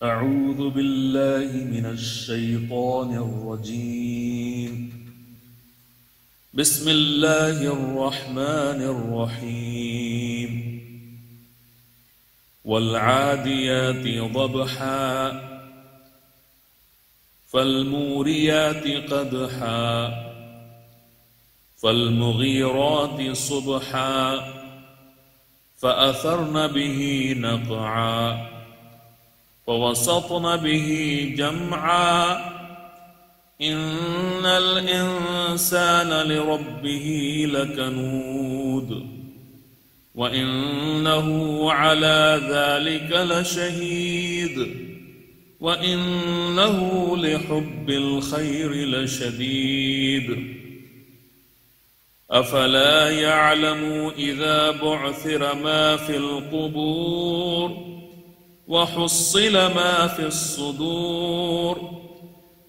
أعوذ بالله من الشيطان الرجيم بسم الله الرحمن الرحيم والعاديات ضبحا فالموريات قدحا فالمغيرات صبحا فأثرن به نقعا فوسطن به جمعا إن الإنسان لربه لكنود وإنه على ذلك لشهيد وإنه لحب الخير لشديد أفلا يعلم إذا بعثر ما في القبور وحصل ما في الصدور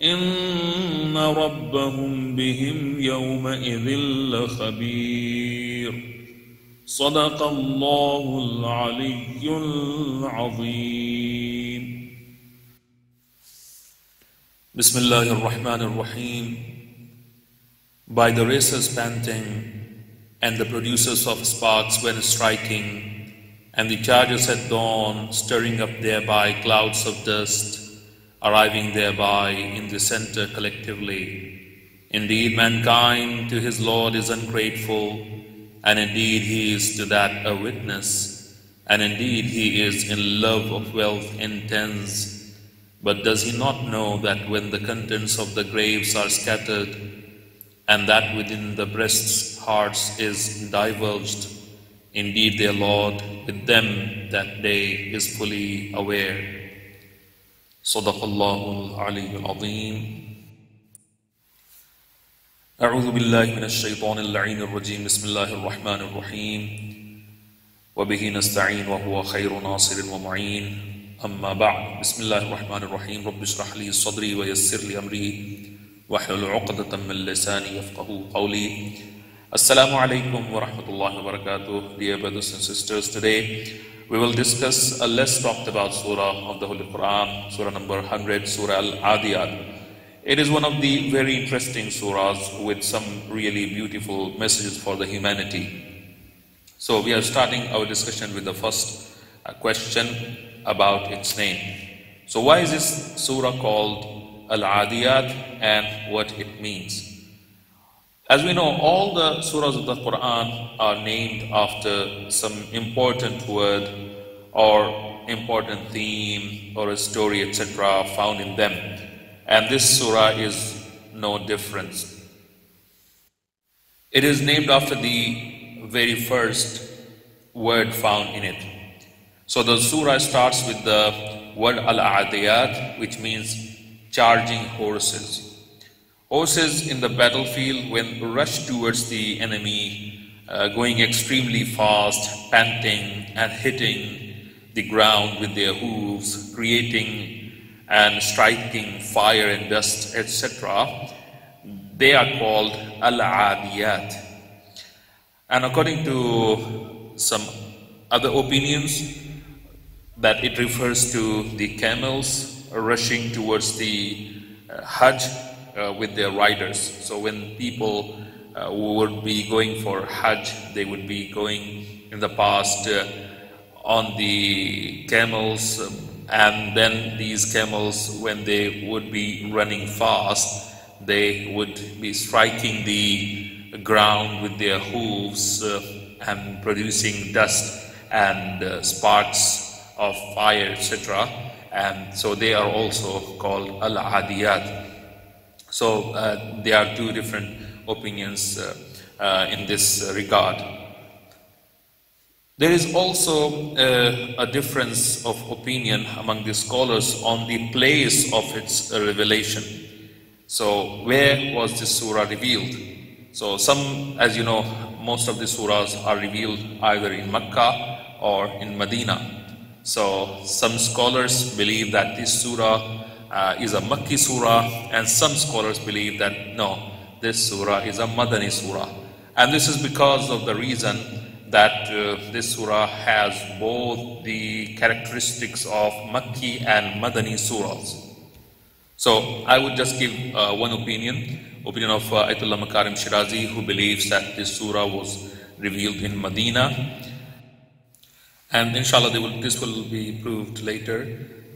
إن ربهم بهم يومئذ لخبير صدق الله العلي العظيم بسم الله الرحمن الرحيم. By the racers panting and the producers of sparks when striking, and the chargers at dawn, stirring up thereby clouds of dust, arriving thereby in the center collectively. Indeed, mankind to his Lord is ungrateful, and indeed he is to that a witness, and indeed he is in love of wealth intense. But does he not know that when the contents of the graves are scattered, and that within the breasts' hearts is divulged, indeed their Lord with them that day is fully aware. Sadaqallahul Aliyyul Azim. أعوذ بالله من الشيطان اللعين الرجيم بسم الله الرحمن الرحيم وبه نستعين وهو خير ناصر ومعين أما بعد بسم الله الرحمن الرحيم رب اشرح لي صدري ويسر لي أمري واحلل عقدة من لساني يفقهوا قولي. Assalamu alaikum wa rahmatullahi wa barakatuh. Dear brothers and sisters, today we will discuss a less talked about surah of the Holy Quran, surah number 100, Surah Aadiyat. It is one of the very interesting surahs with some really beautiful messages for the humanity. So we are starting our discussion with the first question about its name. So why is this surah called Al-Aadiyat and what it means? As we know, all the surahs of the Qur'an are named after some important word or important theme or a story, etc. found in them. And this surah is no different. It is named after the very first word found in it. So the surah starts with the word Al-Aadiyat, which means charging horses. Horses in the battlefield when rush towards the enemy, going extremely fast, panting and hitting the ground with their hooves, creating and striking fire and dust, etc. They are called Al-Aadiyat. And according to some other opinions, that it refers to the camels rushing towards the Hajj with their riders. So when people would be going for Hajj, they would be going in the past on the camels, and then these camels, when they would be running fast, they would be striking the ground with their hooves and producing dust and sparks of fire, etc. And so they are also called Al-Aadiyat. So there are two different opinions in this regard. There is also a difference of opinion among the scholars on the place of its revelation. So where was this surah revealed? So some, as you know, most of the surahs are revealed either in Mecca or in Medina. So some scholars believe that this surah is a Makki surah, and some scholars believe that no, this surah is a Madani surah. And this is because of the reason that this surah has both the characteristics of Makki and Madani surahs. So I would just give one opinion of Ayatollah Makarim Shirazi, who believes that this surah was revealed in Medina. And inshallah this will be proved later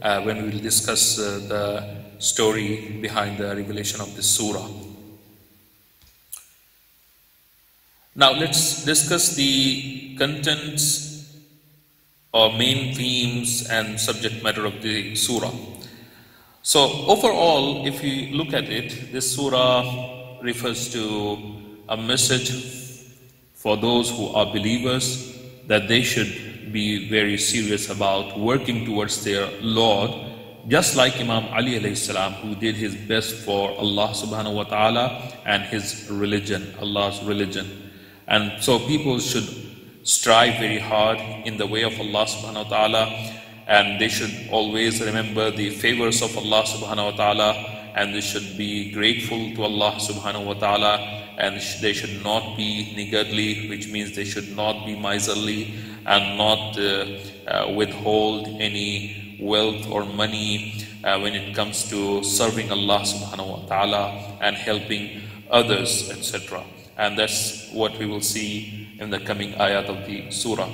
when we will discuss the story behind the revelation of this surah. Now let's discuss the contents or main themes and subject matter of the surah. So overall, if you look at it, this surah refers to a message for those who are believers, that they should be very serious about working towards their Lord, just like Imam Ali alayhi salam, who did his best for Allah subhanahu wa ta'ala and his religion, Allah's religion. And so people should strive very hard in the way of Allah subhanahu wa ta'ala, and they should always remember the favors of Allah subhanahu wa ta'ala, and they should be grateful to Allah subhanahu wa ta'ala, and they should not be niggardly, which means they should not be miserly and not withhold any wealth or money when it comes to serving Allah subhanahu wa ta'ala and helping others, etc. And that's what we will see in the coming ayat of the surah.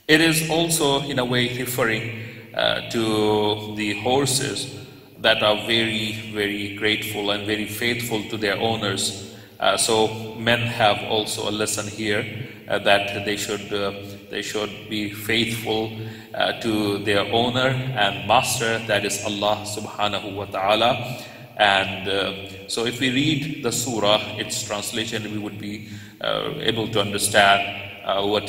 It is also in a way referring to the horses that are very, very grateful and very faithful to their owners. So men have also a lesson here that they should be faithful to their owner and master, that is Allah subhanahu wa ta'ala. And so if we read the surah, its translation, we would be able to understand what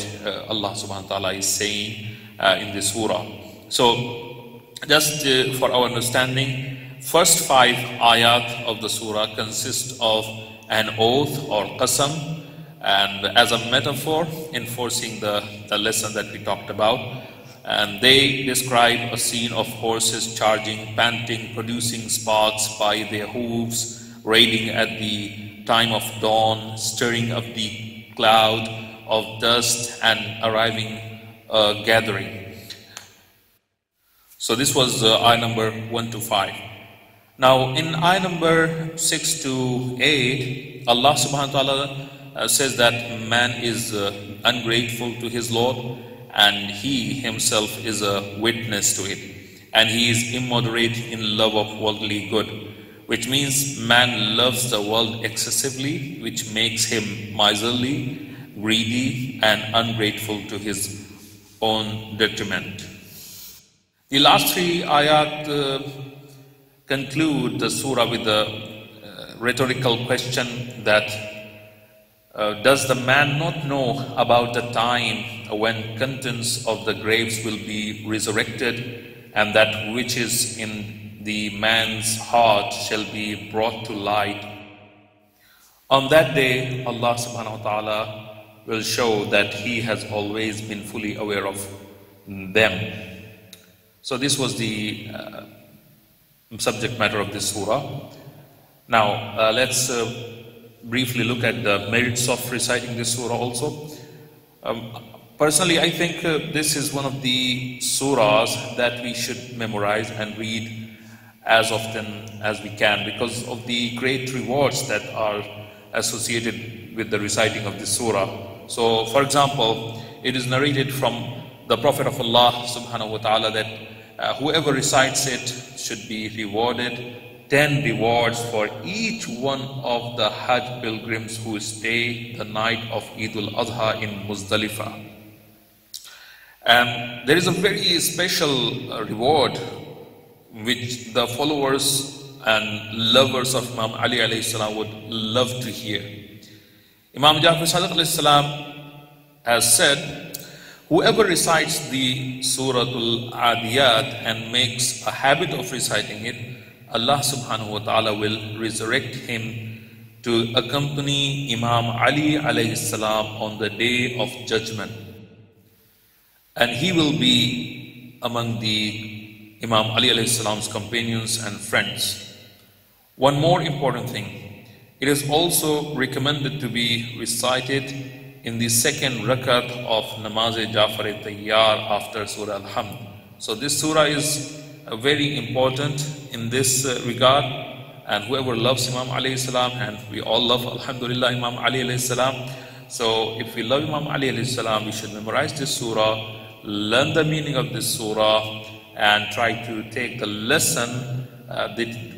Allah subhanahu wa ta'ala is saying in the surah. So just for our understanding, first 5 ayat of the surah consist of an oath or qasam, and as a metaphor enforcing the lesson that we talked about. And they describe a scene of horses charging, panting, producing sparks by their hooves, raiding at the time of dawn, stirring up the cloud of dust and arriving gathering. So this was ayah number 1 to 5. Now in ayah number 6 to 8, Allah subhanahu wa ta'ala says that man is ungrateful to his Lord, and he himself is a witness to it, and he is immoderate in love of worldly good, which means man loves the world excessively, which makes him miserly, greedy, and ungrateful to his own detriment. The last 3 ayat conclude the surah with a rhetorical question that does the man not know about the time when contents of the graves will be resurrected, and that which is in the man's heart shall be brought to light? On that day, Allah subhanahu wa ta'ala will show that He has always been fully aware of them. So this was the subject matter of this surah. Now let's briefly look at the merits of reciting this surah also. Personally, I think this is one of the surahs that we should memorize and read as often as we can, because of the great rewards that are associated with the reciting of this surah. So for example, it is narrated from the Prophet of Allah subhanahu wa ta'ala that whoever recites it should be rewarded 10 rewards for each one of the Hajj pilgrims who stay the night of Eid al-Adha in Muzdalifah. And there is a very special reward which the followers and lovers of Imam Ali alayhi salam would love to hear. Imam Jafar Sadiq alayhi salam has said, whoever recites the Surah Aadiyat and makes a habit of reciting it, Allah subhanahu wa ta'ala will resurrect him to accompany Imam Ali alayhi salam on the day of judgment. And he will be among the Imam Ali alayhi salam's companions and friends. One more important thing, it is also recommended to be recited in the second rakat of Namaz-e-Jafar Tayyar after Surah Al-Hamd. So this surah is very important in this regard, and whoever loves Imam alayhi salam, and we all love Alhamdulillah Imam Ali alayhi salam. So if we love Imam Ali alayhi salam, we should memorize this surah, learn the meaning of this surah, and try to take the lesson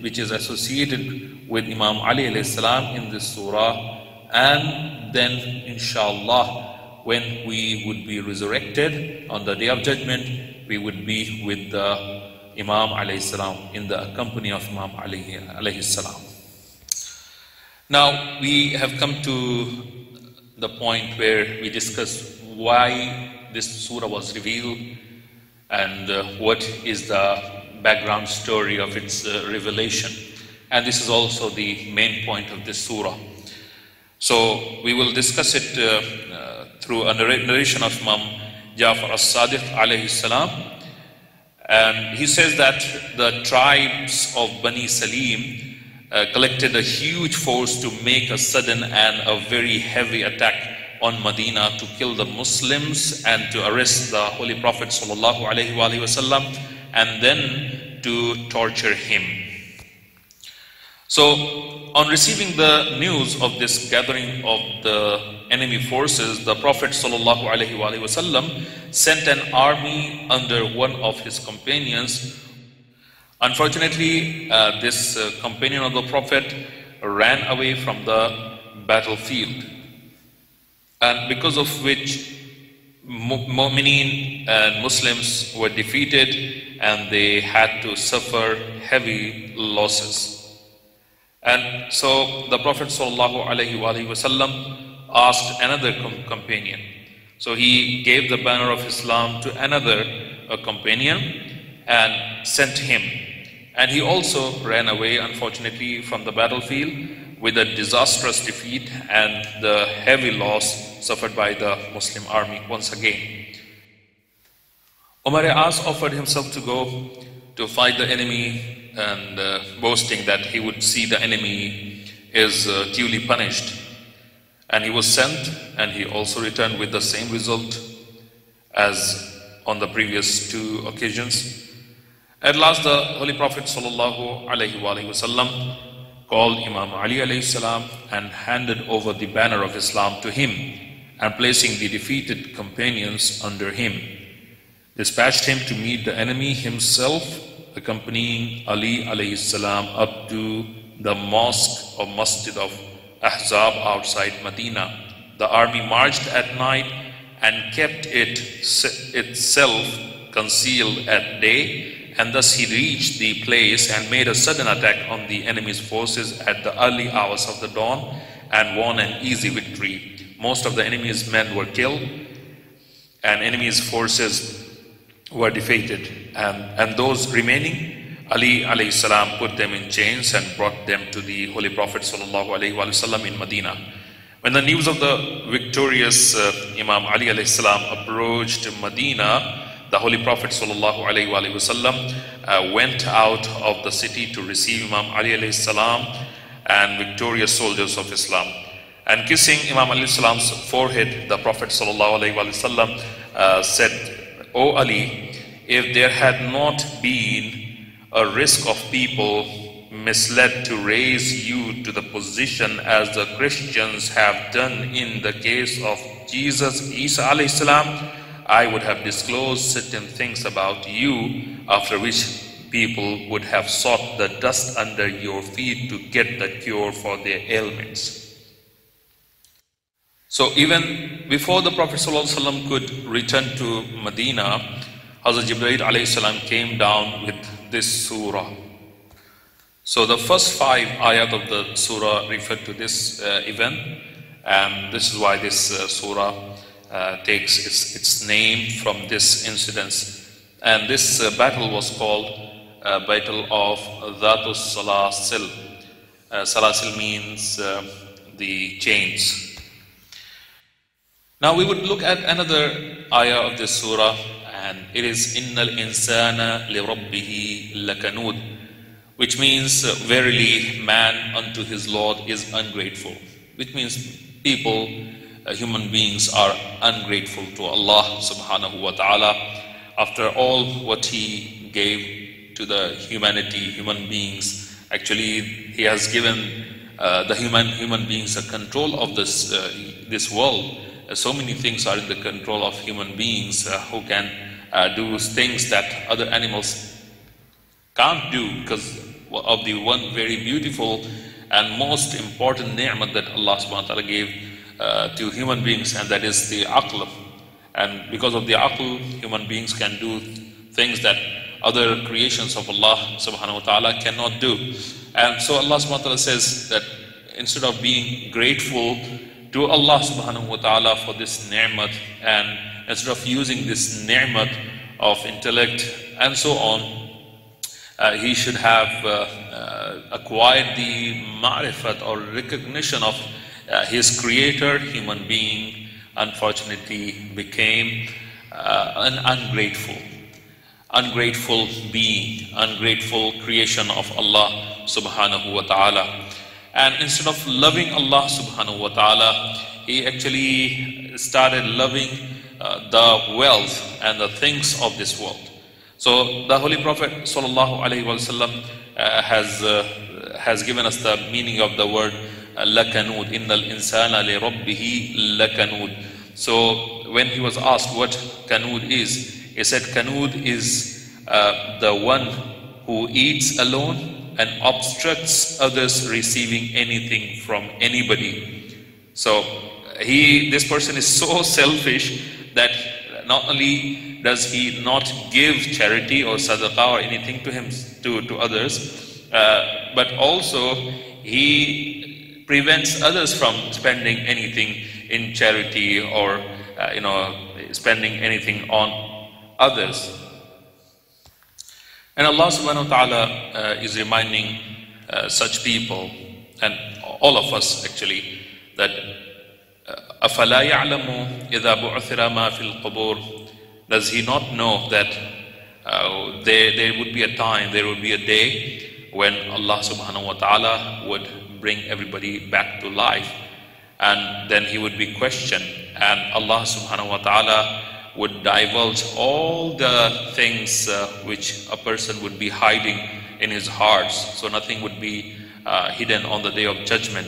which is associated with Imam Ali alayhi salam in this surah, and then inshallah when we would be resurrected on the day of judgment, we would be with the Imam alayhi salam, in the company of Imam alayhi salam. Now we have come to the point where we discuss why this surah was revealed and what is the background story of its revelation. And this is also the main point of this surah. So we will discuss it through a narration of Imam Jafar as-Sadiq alayhi salam. And he says that the tribes of Bani Salim collected a huge force to make a sudden and a very heavy attack on Medina to kill the Muslims and to arrest the Holy Prophet sallallahu alaihi wasallam and then to torture him. So on receiving the news of this gathering of the enemy forces, the Prophet sallallahu alaihi wasallam sent an army under one of his companions. Unfortunately, this companion of the Prophet ran away from the battlefield, and because of which Mu'mineen and Muslims were defeated and they had to suffer heavy losses. And so the Prophet ﷺ asked another companion. So he gave the banner of Islam to another companion and sent him. And he also ran away, unfortunately, from the battlefield with a disastrous defeat and the heavy loss suffered by the Muslim army once again. Umar-e-Az offered himself to go to fight the enemy, and boasting that he would see the enemy is duly punished. And he was sent, and he also returned with the same result as on the previous two occasions. At last the Holy Prophet sallallahu alaihi wasallam called Imam Ali alayhi salam and handed over the banner of Islam to him, and placing the defeated companions under him, dispatched him to meet the enemy himself, accompanying Ali alayhi salam up to the mosque or masjid of Ahzab outside Medina. The army marched at night and kept itself concealed at day, and thus he reached the place and made a sudden attack on the enemy's forces at the early hours of the dawn and won an easy victory. Most of the enemy's men were killed and enemy's forces were defeated, and those remaining, Ali alayhi salam put them in chains and brought them to the Holy Prophet sallallahu alaihi wasallam in Medina. When the news of the victorious Imam Ali alayhi salam approached Medina, the Holy Prophet sallallahu alaihi wasallam went out of the city to receive Imam Ali alayhi salam and victorious soldiers of Islam. And kissing Imam Ali salam's forehead, the Prophet sallallahu alaihi wasallam said, "O Ali, if there had not been a risk of people misled to raise you to the position as the Christians have done in the case of Jesus Isa alayhi salam, I would have disclosed certain things about you, after which people would have sought the dust under your feet to get the cure for their ailments." So even before the Prophet ﷺ could return to Medina, Hazrat Jibreel alayhi salam came down with this surah. So the first 5 ayat of the surah refer to this event, and this is why this surah takes its name from this incident. And this battle was called Battle of Zatus Salasil. Salasil means the chains. Now we would look at another ayah of this surah, and it is Innal insana li rabbihi lakanood, which means verily man unto his Lord is ungrateful, which means people human beings are ungrateful to Allah subhanahu wa ta'ala. After all what He gave to the human beings, actually He has given the human beings a control of this world. So many things are in the control of human beings who can do things that other animals can't do, because of the one very beautiful and most important ni'mat that Allah subhanahu wa ta'ala gave to human beings, and that is the aql. And because of the aql, human beings can do things that other creations of Allah subhanahu wa ta'ala cannot do. And so Allah subhanahu wa ta'ala says that instead of being grateful to Allah subhanahu wa ta'ala for this ni'mat, and instead of using this ni'mat of intellect and so on, he should have acquired the ma'rifat or recognition of his creator. Human being unfortunately became an ungrateful being, ungrateful creation of Allah subhanahu wa ta'ala. And instead of loving Allah subhanahu wa ta'ala, he actually started loving the wealth and the things of this world. So the Holy Prophet sallallahu alaihi wasallam has given us the meaning of the word lakanood. Innal insana li rabbihi lakanood. So when he was asked what kanood is, he said kanood is the one who eats alone and obstructs others receiving anything from anybody. So this person is so selfish that not only does he not give charity or sadaqah or anything to others, but also he prevents others from spending anything in charity or spending anything on others. And Allah subhanahu wa ta'ala is reminding such people, and all of us actually, that أَفَلَا يَعْلَمُ إِذَا بُعْثِرَ مَا فِي الْقُبُورِ. Does he not know that there would be a time, there would be a day when Allah subhanahu wa ta'ala would bring everybody back to life, and then he would be questioned, and Allah subhanahu wa ta'ala would divulge all the things which a person would be hiding in his hearts. So nothing would be hidden on the day of judgment.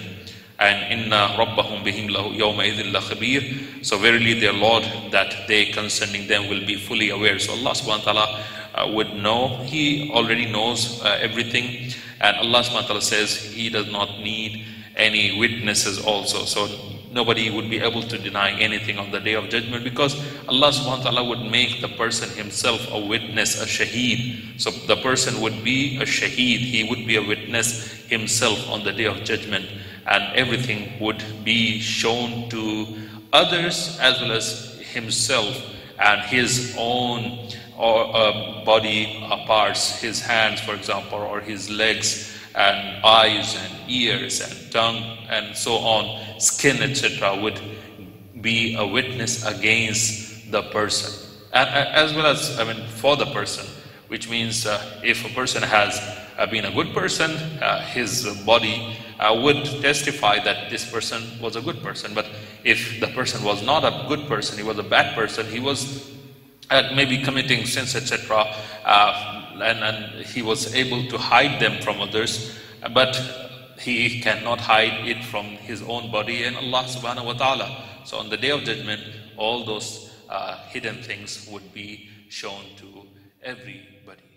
And inna rabbahum bihim yawma idhin la khabir. So verily their Lord, that day concerning them will be fully aware. So Allah subhanahu wa ta'ala would know. He already knows everything. And Allah subhanahu wa ta'ala says He does not need any witnesses also. So nobody would be able to deny anything on the day of judgment, because Allah subhanahu wa ta'ala would make the person himself a witness, a shaheed. So the person would be a shaheed. He would be a witness himself on the day of judgment. And everything would be shown to others as well as himself, and his own body parts, his hands for example, or his legs and eyes and ears and tongue and so on, skin etc. would be a witness against the person, and as well as for the person, which means if a person has been a good person, his body would testify that this person was a good person. But if the person was not a good person, he was a bad person, he was maybe committing sins etc., and he was able to hide them from others, but he cannot hide it from his own body and Allah subhanahu wa ta'ala. So on the day of judgment, all those hidden things would be shown to everybody.